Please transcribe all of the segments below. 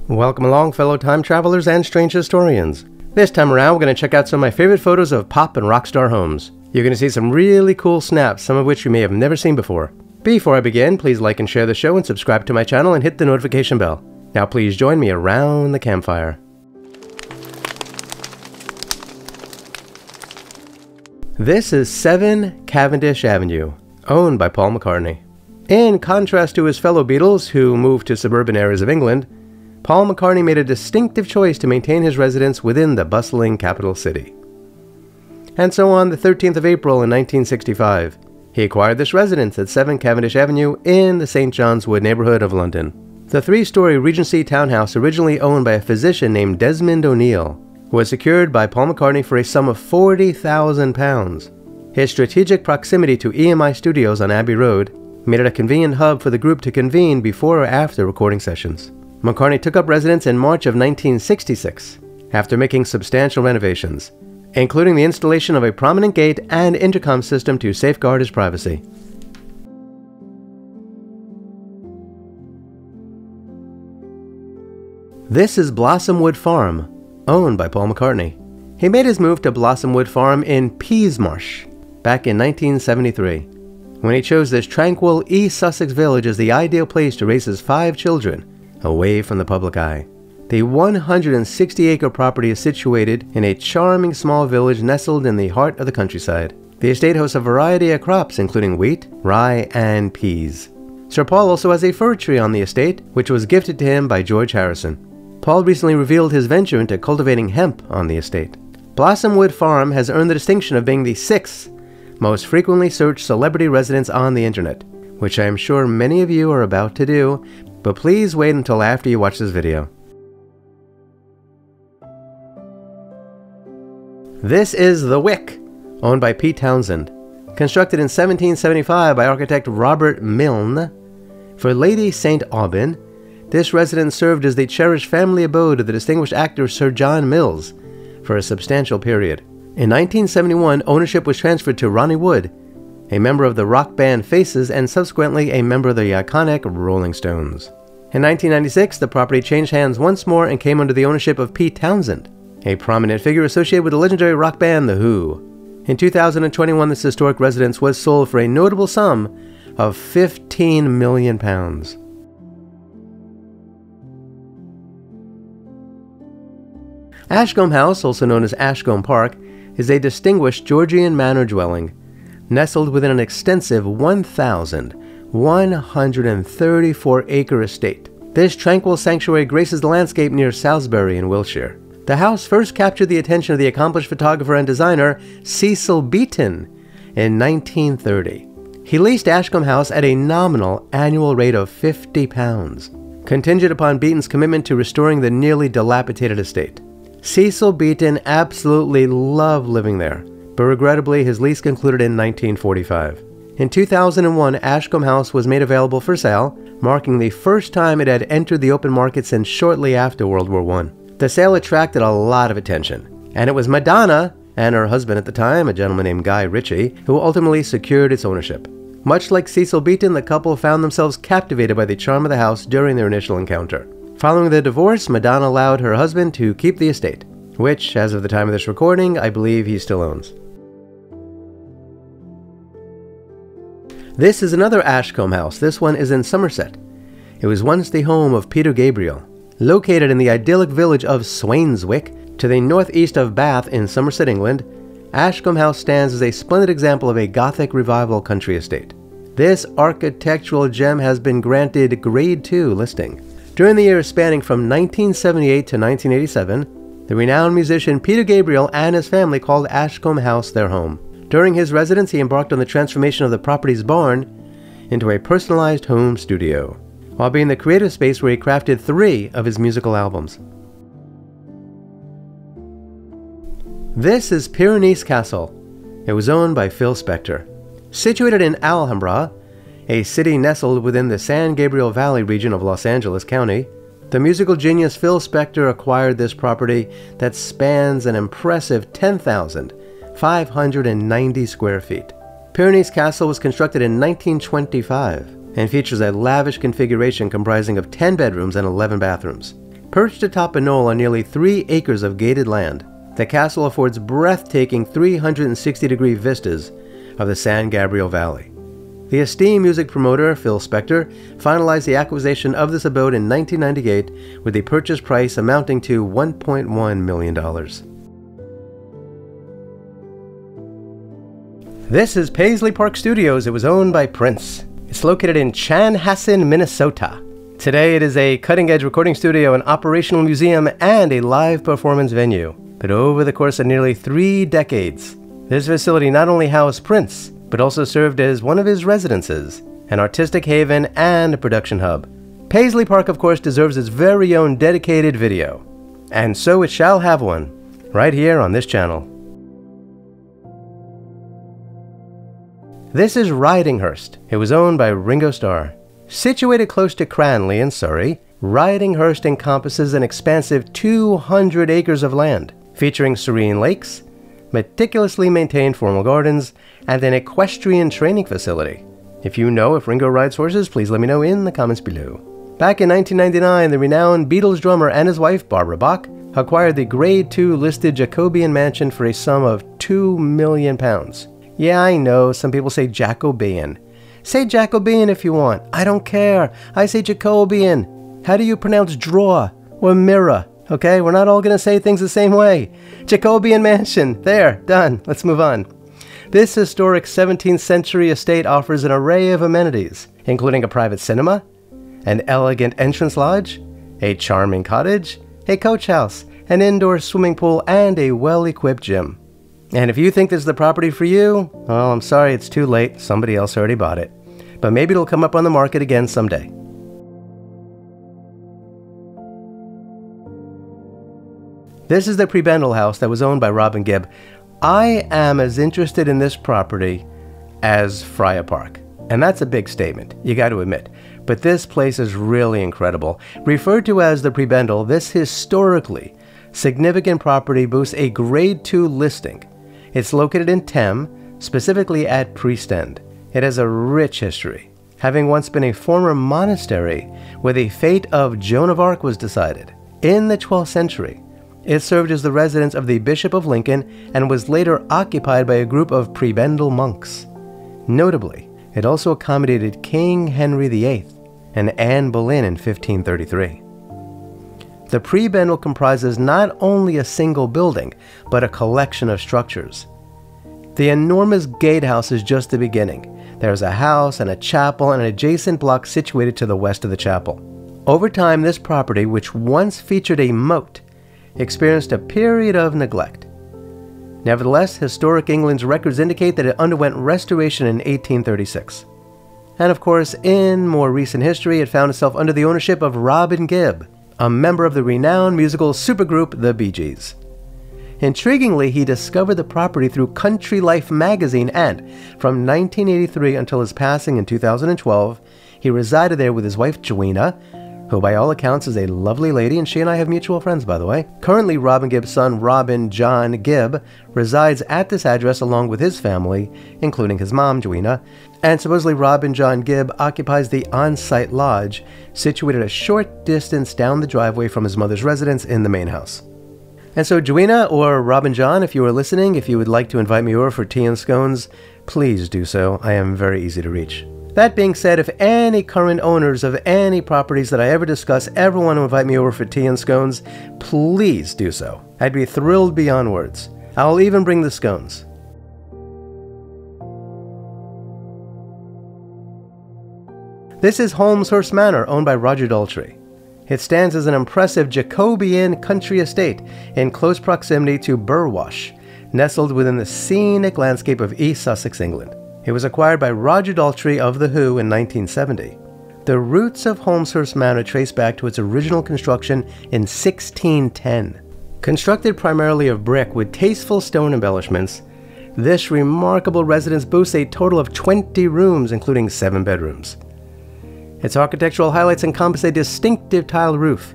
Welcome along, fellow time travelers and strange historians. This time around, we're going to check out some of my favorite photos of pop and rock star homes. You're going to see some really cool snaps, some of which you may have never seen before. Before I begin, please like and share the show and subscribe to my channel and hit the notification bell. Now please join me around the campfire. This is 7 Cavendish Avenue, owned by Paul McCartney. In contrast to his fellow Beatles, who moved to suburban areas of England, Paul McCartney made a distinctive choice to maintain his residence within the bustling capital city. And so on the 13th of April in 1965, he acquired this residence at 7 Cavendish Avenue in the St. John's Wood neighborhood of London. The 3-story Regency townhouse, originally owned by a physician named Desmond O'Neill, was secured by Paul McCartney for a sum of £40,000. His strategic proximity to EMI Studios on Abbey Road made it a convenient hub for the group to convene before or after recording sessions. McCartney took up residence in March of 1966, after making substantial renovations, including the installation of a prominent gate and intercom system to safeguard his privacy. This is Blossomwood Farm, owned by Paul McCartney. He made his move to Blossomwood Farm in Peasmarsh back in 1973, when he chose this tranquil East Sussex village as the ideal place to raise his 5 children away from the public eye. The 160-acre property is situated in a charming small village nestled in the heart of the countryside. The estate hosts a variety of crops, including wheat, rye, and peas. Sir Paul also has a fir tree on the estate, which was gifted to him by George Harrison. Paul recently revealed his venture into cultivating hemp on the estate. Blossomwood Farm has earned the distinction of being the 6th most frequently searched celebrity residence on the internet, which I am sure many of you are about to do, but please wait until after you watch this video. This is the Wick, owned by Pete Townsend. Constructed in 1775 by architect Robert Milne for Lady St. Aubyn, this residence served as the cherished family abode of the distinguished actor Sir John Mills for a substantial period. In 1971, ownership was transferred to Ronnie Wood, a member of the rock band Faces and subsequently a member of the iconic Rolling Stones. In 1996, the property changed hands once more and came under the ownership of Pete Townsend, a prominent figure associated with the legendary rock band The Who. In 2021, this historic residence was sold for a notable sum of £15 million. Ashcombe House, also known as Ashcombe Park, is a distinguished Georgian manor dwelling, nestled within an extensive 1,134-acre estate. This tranquil sanctuary graces the landscape near Salisbury in Wiltshire. The house first captured the attention of the accomplished photographer and designer Cecil Beaton in 1930. He leased Ashcombe House at a nominal annual rate of £50, contingent upon Beaton's commitment to restoring the nearly dilapidated estate. Cecil Beaton absolutely loved living there, but regrettably his lease concluded in 1945. In 2001, Ashcombe House was made available for sale, marking the first time it had entered the open market since shortly after World War I. The sale attracted a lot of attention, and it was Madonna and her husband at the time, a gentleman named Guy Richie, who ultimately secured its ownership. Much like Cecil Beaton, the couple found themselves captivated by the charm of the house during their initial encounter. Following their divorce, Madonna allowed her husband to keep the estate, which, as of the time of this recording, I believe he still owns. This is another Ashcombe House. This one is in Somerset. It was once the home of Peter Gabriel. Located in the idyllic village of Swainswick, to the northeast of Bath in Somerset, England, Ashcombe House stands as a splendid example of a Gothic Revival country estate. This architectural gem has been granted Grade 2 listing. During the years spanning from 1978 to 1987, the renowned musician Peter Gabriel and his family called Ashcombe House their home. During his residence, he embarked on the transformation of the property's barn into a personalized home studio, while being the creative space where he crafted 3 of his musical albums. This is Paisley Castle. It was owned by Phil Spector. Situated in Alhambra, a city nestled within the San Gabriel Valley region of Los Angeles County, the musical genius Phil Spector acquired this property that spans an impressive 10,590 square feet. Paisley Castle was constructed in 1925 and features a lavish configuration comprising of 10 bedrooms and 11 bathrooms. Perched atop a knoll on nearly 3 acres of gated land, the castle affords breathtaking 360-degree vistas of the San Gabriel Valley. The esteemed music promoter, Phil Spector, finalized the acquisition of this abode in 1998 with a purchase price amounting to $1.1 million. This is Paisley Park Studios. It was owned by Prince. It's located in Chanhassen, Minnesota. Today it is a cutting-edge recording studio, an operational museum, and a live performance venue. But over the course of nearly 3 decades, this facility not only housed Prince, but also served as one of his residences, an artistic haven, and a production hub. Paisley Park, of course, deserves its very own dedicated video. And so it shall have one, right here on this channel. This is Ridinghurst. It was owned by Ringo Starr. Situated close to Cranley in Surrey, Ridinghurst encompasses an expansive 200 acres of land, featuring serene lakes, meticulously maintained formal gardens, and an equestrian training facility. If you know if Ringo rides horses, please let me know in the comments below. Back in 1999, the renowned Beatles drummer and his wife, Barbara Bach, acquired the Grade 2 listed Jacobian Mansion for a sum of £2 million. Yeah, I know, some people say Jacobian. Say Jacobian if you want. I don't care. I say Jacobian. How do you pronounce draw or mirror? Okay, we're not all going to say things the same way. Jacobian Mansion. There, done. Let's move on. This historic 17th century estate offers an array of amenities, including a private cinema, an elegant entrance lodge, a charming cottage, a coach house, an indoor swimming pool, and a well-equipped gym. And if you think this is the property for you, well, I'm sorry, it's too late. Somebody else already bought it. But maybe it'll come up on the market again someday. This is the Prebendal house that was owned by Robin Gibb. I am as interested in this property as Friar Park. And that's a big statement, you got to admit. But this place is really incredible. Referred to as the Prebendal, this historically significant property boasts a Grade 2 listing. It's located in Thames, specifically at Priest End. It has a rich history, having once been a former monastery where the fate of Joan of Arc was decided. In the 12th century, it served as the residence of the Bishop of Lincoln and was later occupied by a group of Prebendal monks. Notably, it also accommodated King Henry VIII and Anne Boleyn in 1533. The Prebendal comprises not only a single building, but a collection of structures. The enormous gatehouse is just the beginning. There's a house and a chapel and an adjacent block situated to the west of the chapel. Over time, this property, which once featured a moat, experienced a period of neglect. Nevertheless, historic England's records indicate that it underwent restoration in 1836. And of course, in more recent history, it found itself under the ownership of Robin Gibb, a member of the renowned musical supergroup The Bee Gees. Intriguingly, he discovered the property through Country Life magazine, and from 1983 until his passing in 2012, he resided there with his wife Joanna, who by all accounts is a lovely lady, and she and I have mutual friends, by the way. Currently, Robin Gibb's son, Robin John Gibb, resides at this address along with his family, including his mom, Joanna, and supposedly Robin John Gibb occupies the on-site lodge situated a short distance down the driveway from his mother's residence in the main house. And so Joanna or Robin John, if you are listening, if you would like to invite me over for tea and scones, please do so. I am very easy to reach. That being said, if any current owners of any properties that I ever discuss ever want to invite me over for tea and scones, please do so. I'd be thrilled beyond words. I'll even bring the scones. This is Holmur Manor, owned by Roger Daltrey. It stands as an impressive Jacobian country estate in close proximity to Burwash, nestled within the scenic landscape of East Sussex, England. It was acquired by Roger Daltrey of The Who in 1970. The roots of Holmur Manor trace back to its original construction in 1610. Constructed primarily of brick with tasteful stone embellishments, this remarkable residence boasts a total of 20 rooms, including 7 bedrooms. Its architectural highlights encompass a distinctive tile roof,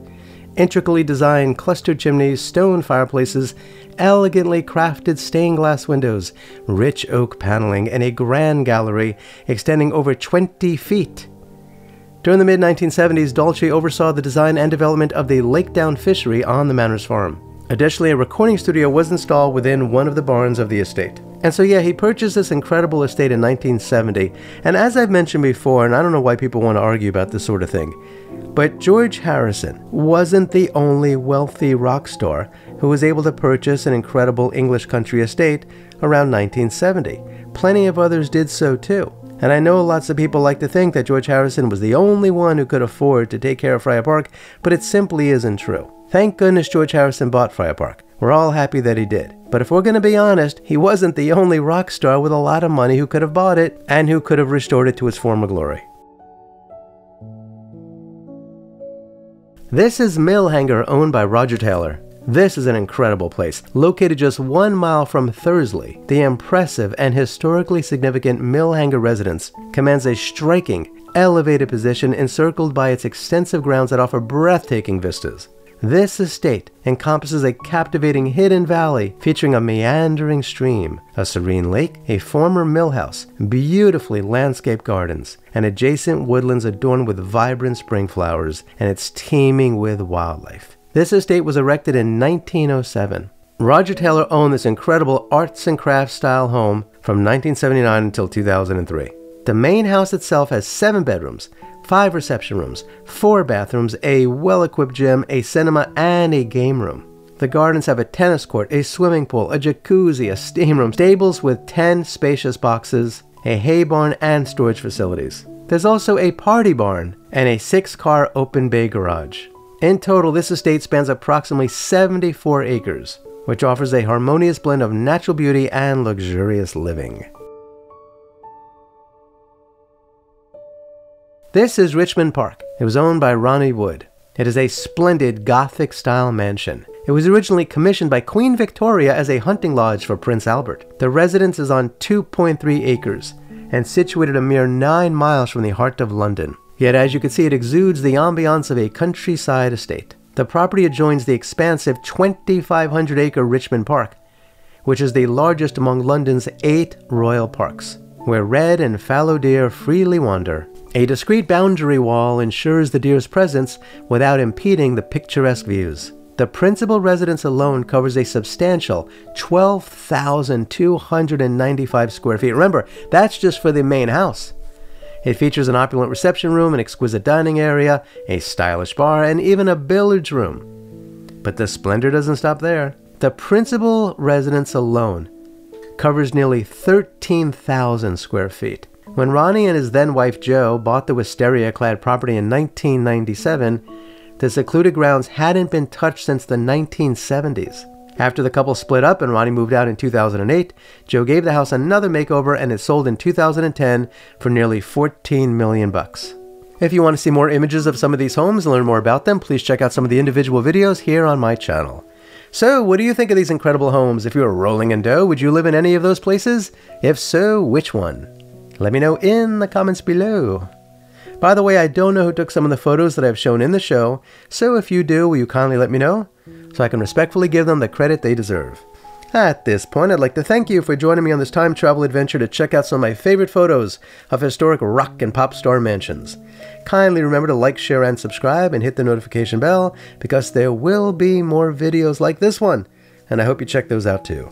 intricately designed clustered chimneys, stone fireplaces, elegantly crafted stained glass windows, rich oak paneling, and a grand gallery extending over 20 feet. During the mid-1970s, Daltrey oversaw the design and development of the Lakedown fishery on the manor's farm. Additionally, a recording studio was installed within one of the barns of the estate. And so yeah, he purchased this incredible estate in 1970, and as I've mentioned before, and I don't know why people want to argue about this sort of thing, but George Harrison wasn't the only wealthy rock star who was able to purchase an incredible English country estate around 1970. Plenty of others did so too. And I know lots of people like to think that George Harrison was the only one who could afford to take care of Friar Park, but it simply isn't true. Thank goodness George Harrison bought Friar Park. We're all happy that he did. But if we're going to be honest, he wasn't the only rock star with a lot of money who could have bought it and who could have restored it to its former glory. This is Mill Hanger, owned by Roger Taylor. This is an incredible place. Located just 1 mile from Thursley, the impressive and historically significant Mill Hanger residence commands a striking, elevated position encircled by its extensive grounds that offer breathtaking vistas. This estate encompasses a captivating hidden valley featuring a meandering stream, a serene lake, a former mill house, beautifully landscaped gardens, and adjacent woodlands adorned with vibrant spring flowers, and it's teeming with wildlife. This estate was erected in 1907. Roger Taylor owned this incredible arts and crafts style home from 1979 until 2003. The main house itself has 7 bedrooms, 5 reception rooms, 4 bathrooms, a well-equipped gym, a cinema, and a game room. The gardens have a tennis court, a swimming pool, a jacuzzi, a steam room, stables with 10 spacious boxes, a hay barn, and storage facilities. There's also a party barn and a 6-car open bay garage. In total, this estate spans approximately 74 acres, which offers a harmonious blend of natural beauty and luxurious living. This is Richmond Park. It was owned by Ronnie Wood. It is a splendid Gothic-style mansion. It was originally commissioned by Queen Victoria as a hunting lodge for Prince Albert. The residence is on 2.3 acres and situated a mere 9 miles from the heart of London. Yet as you can see, it exudes the ambiance of a countryside estate. The property adjoins the expansive 2,500-acre Richmond Park, which is the largest among London's 8 royal parks, where red and fallow deer freely wander. A discreet boundary wall ensures the deer's presence without impeding the picturesque views. The principal residence alone covers a substantial 12,295 square feet. Remember, that's just for the main house. It features an opulent reception room, an exquisite dining area, a stylish bar, and even a billiards room. But the splendor doesn't stop there. The principal residence alone covers nearly 13,000 square feet. When Ronnie and his then-wife Jo bought the wisteria-clad property in 1997, the secluded grounds hadn't been touched since the 1970s. After the couple split up and Ronnie moved out in 2008, Jo gave the house another makeover and it sold in 2010 for nearly $14 million. If you want to see more images of some of these homes and learn more about them, please check out some of the individual videos here on my channel. So, what do you think of these incredible homes? If you were rolling in dough, would you live in any of those places? If so, which one? Let me know in the comments below. By the way, I don't know who took some of the photos that I've shown in the show, so if you do, will you kindly let me know, so I can respectfully give them the credit they deserve. At this point, I'd like to thank you for joining me on this time travel adventure to check out some of my favorite photos of historic rock and pop star mansions. Kindly remember to like, share, and subscribe, and hit the notification bell, because there will be more videos like this one, and I hope you check those out too.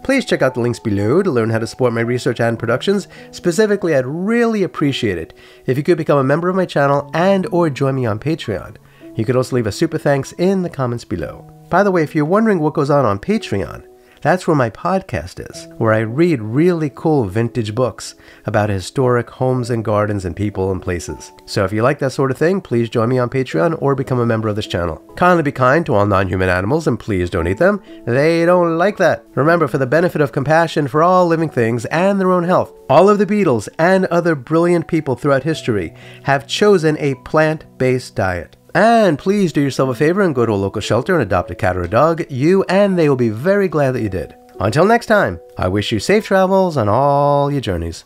Please check out the links below to learn how to support my research and productions. Specifically, I'd really appreciate it if you could become a member of my channel and or join me on Patreon. You could also leave a super thanks in the comments below. By the way, if you're wondering what goes on Patreon, that's where my podcast is, where I read really cool vintage books about historic homes and gardens and people and places. So if you like that sort of thing, please join me on Patreon or become a member of this channel. Kindly be kind to all non-human animals and please don't eat them. They don't like that. Remember, for the benefit of compassion for all living things and their own health, all of the Beatles and other brilliant people throughout history have chosen a plant-based diet. And please do yourself a favor and go to a local shelter and adopt a cat or a dog. You and they will be very glad that you did. Until next time, I wish you safe travels on all your journeys.